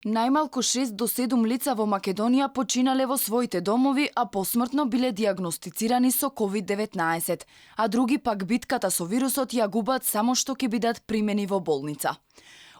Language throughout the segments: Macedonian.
Најмалку 6 до 7 лица во Македонија починале во своите домови, а посмртно биле диагностицирани со COVID-19, а други пак битката со вирусот ја губат само што ќе бидат примени во болница.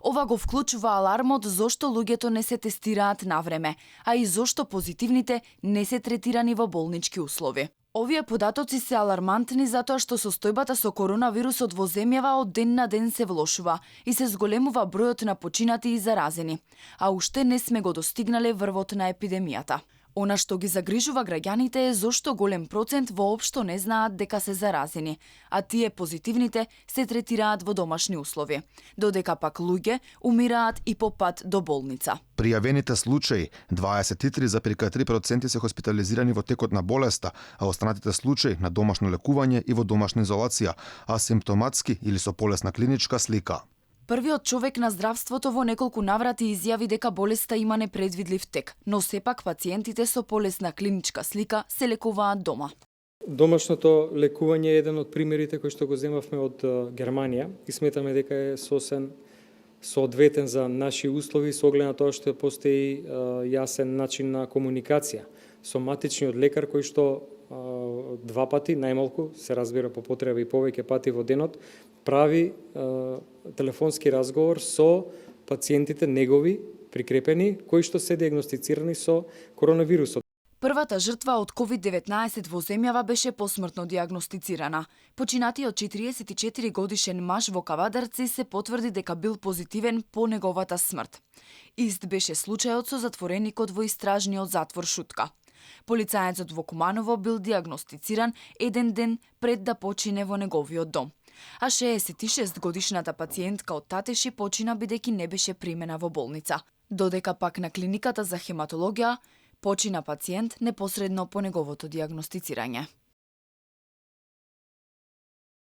Ова го вклучува алармот зошто луѓето не се тестираат навреме, а и зошто позитивните не се третирани во болнички услови. Овие податоци се алармантни затоа што состојбата со коронавирусот во земјава од ден на ден се влошува и се зголемува бројот на починати и заразени, а уште не сме го достигнале врвот на епидемијата. Она што ги загрижува граѓаните е зошто голем процент воопшто не знаат дека се заразени, а тие позитивните се третираат во домашни услови, додека пак луѓе умираат и по пат до болница. Пријавените случаи 23,3% се хоспитализирани во текот на болеста, а останатите случаи на домашно лекување и во домашна изолација, асимптоматски или со полесна клиничка слика. Првиот човек на здравството во неколку наврати изјави дека болеста има непредвидлив тек, но сепак пациентите со полесна клиничка слика се лекуваат дома. Домашното лекување е еден од примерите кои што го земавме од Германија и сметаме дека е сосем соодветен за наши услови со оглед на тоа што постои јасен начин на комуникација со матичниот лекар кој што два пати, најмалку, се разбира по потреба и повеќе пати во денот, прави телефонски разговор со пациентите негови прикрепени кои што се диагностицирани со коронавирусот. Првата жртва од COVID-19 во земјава беше посмртно диагностицирана. Починатиот 44 годишен маж во Кавадарци се потврди дека бил позитивен по неговата смрт. Ист беше случајот со затвореникот во истражниот затвор Шутка. Полицаецот во Куманово бил диагностициран еден ден пред да почине во неговиот дом. А 66 годишната пациентка од Татеши почина бидејќи не беше примена во болница. Додека пак на клиниката за хематологија почина пациент непосредно по неговото диагностицирање.